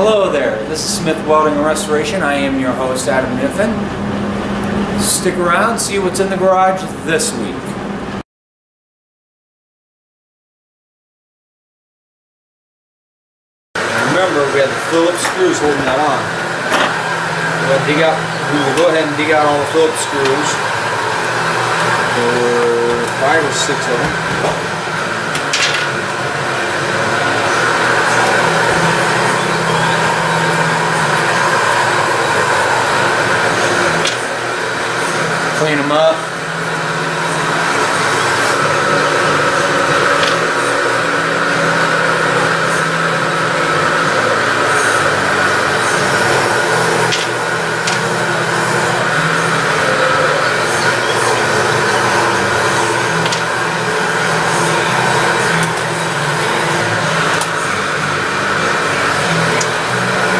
Hello there, this is Smith Welding and Restoration. I am your host, Adam Niffen. Stick around, see what's in the garage this week. Now remember, we had the Phillips screws holding that on. We will go ahead and dig out all the Phillips screws. There were 5 or 6 of them. Clean them up.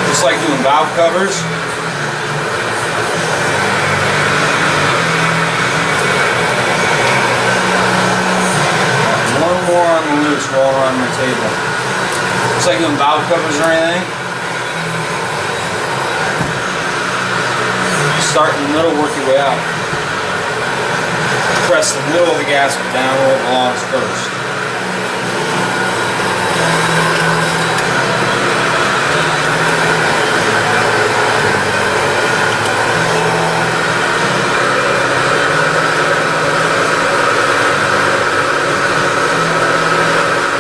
Just like doing valve covers. More on the loose while we're on the table. Just like doing valve covers or anything. Start in the middle, work your way out. Press the middle of the gasket down where it belongs first.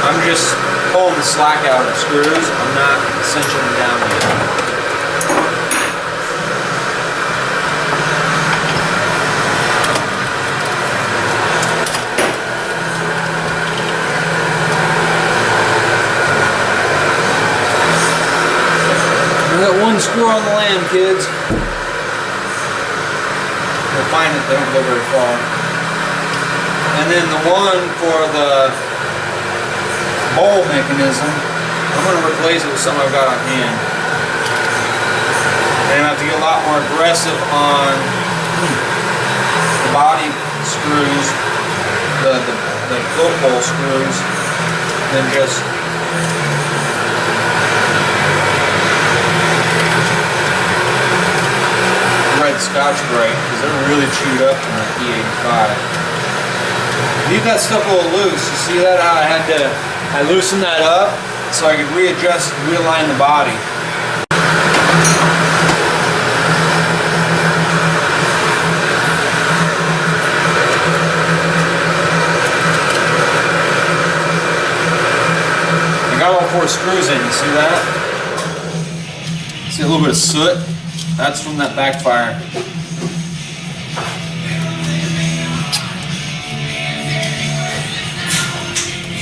I'm just pulling the slack out of the screws. I'm not cinching them down yet. We got one screw on the land, kids. You'll find that they don't go very far. And then the one for the bowl mechanism, I'm going to replace it with something I've got on hand. And I have to get a lot more aggressive on the body screws, the foot hole screws, than just red Scotch-Brite, because they're really chewed up in the E85. Leave that stuff a little loose. You see that? How I loosened that up so I could readjust, realign the body. I got all 4 screws in, you see that? See a little bit of soot? That's from that backfire.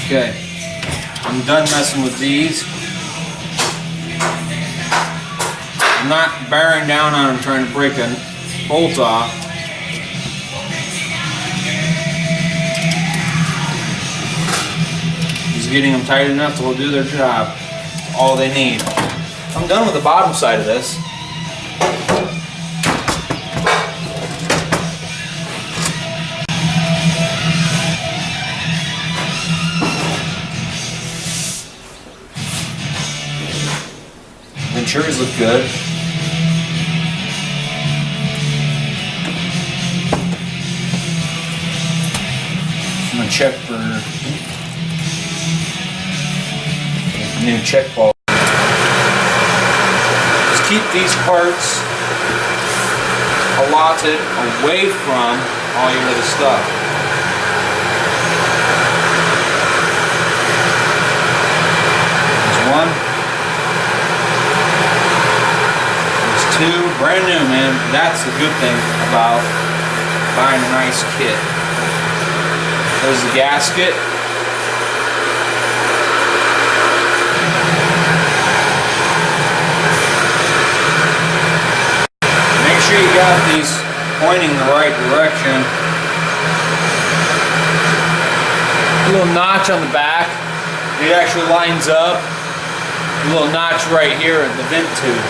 Okay. I'm done messing with these. I'm not bearing down on them trying to break a bolt off. Just getting them tight enough to do their job. All they need. I'm done with the bottom side of this. Venturas look good. I'm going to check for new check ball. Just keep these parts allotted away from all your other stuff. There's one. 2, brand new, man. That's the good thing about buying a nice kit. There's the gasket. Make sure you got these pointing the right direction. A little notch on the back. It actually lines up. A little notch right here at the vent tube.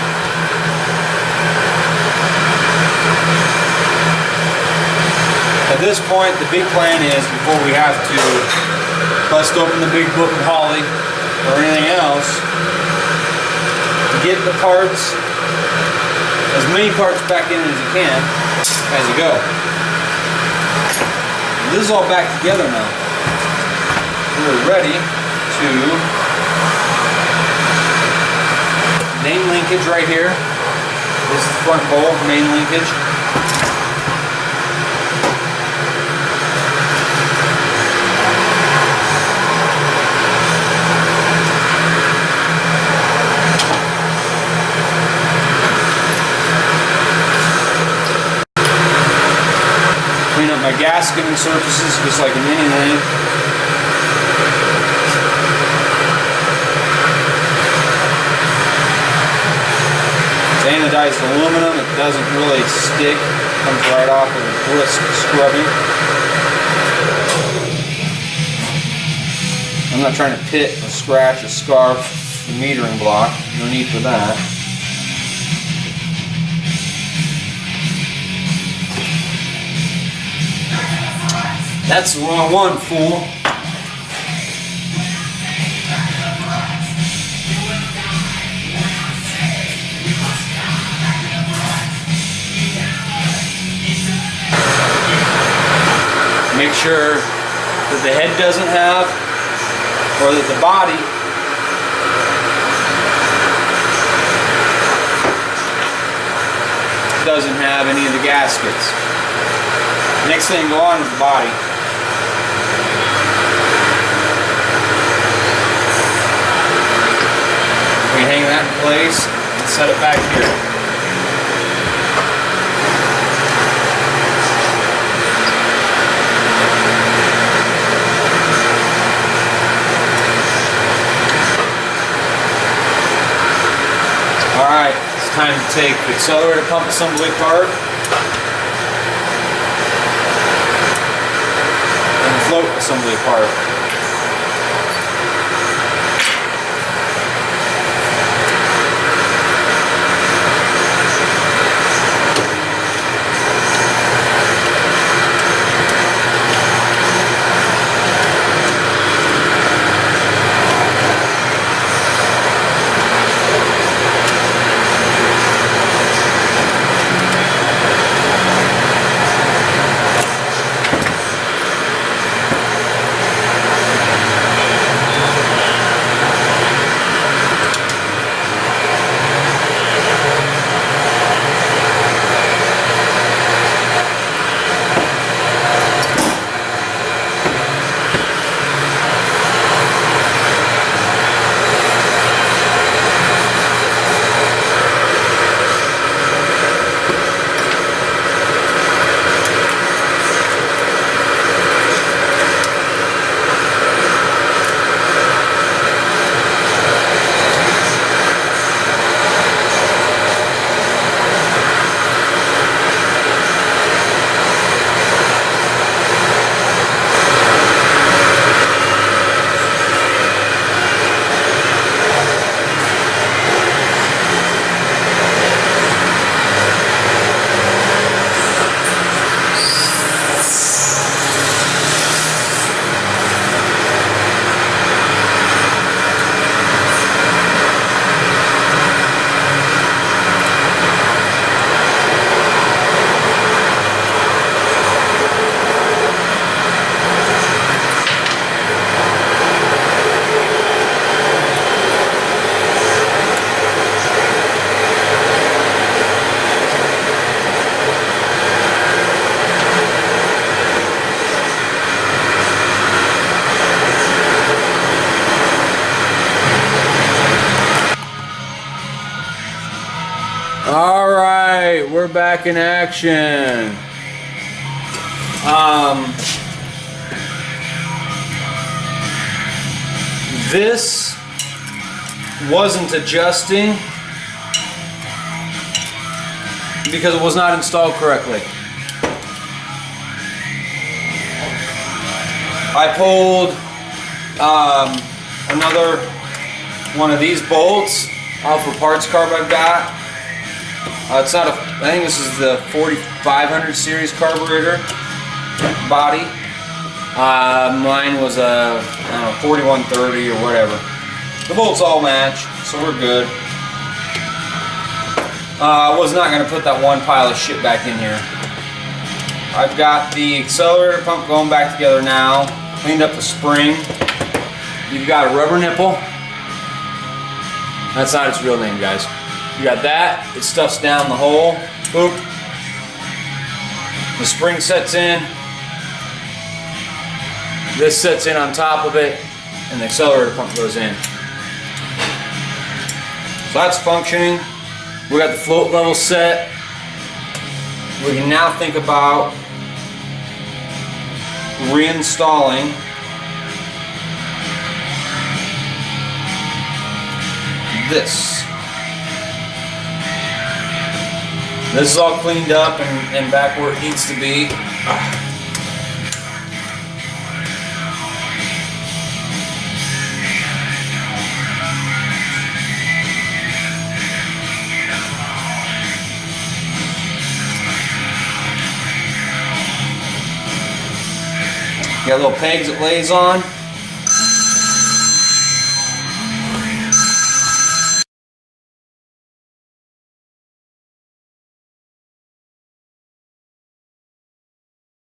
At this point, the big plan is, before we have to bust open the big book of Holly or anything else, get the parts, as many parts back in as you can as you go. This is all back together now. We're ready to main linkage right here. This is the front bowl, main linkage. Clean up my gasketing surfaces just like in anything. Anodized aluminum, it doesn't really stick, comes right off with a brisk scrubbing. I'm not trying to pit or scratch or scarf the metering block, no need for that. That's the wrong one, fool. Make sure that the head doesn't have, or that the body doesn't have any of the gaskets. Next thing to go on is the body. We hang that in place and set it back here. Alright, it's time to take the accelerator pump assembly apart and the float assembly apart. Alright, we're back in action. This wasn't adjusting because it was not installed correctly. I pulled another one of these bolts off a parts carb I've got. It's not a, I think this is the 4500 series carburetor body. Mine was a, I don't know, 4130 or whatever. The bolts all match, so we're good. I was not going to put that one pile of shit back in here. I've got the accelerator pump going back together now. Cleaned up the spring. You've got a rubber nipple. That's not its real name, guys. You got that. It stuffs down the hole. Boop. The spring sets in. This sets in on top of it, and the accelerator pump goes in. So that's functioning. We got the float level set. We can now think about reinstalling this. This is all cleaned up and back where it needs to be. Got little pegs it lays on.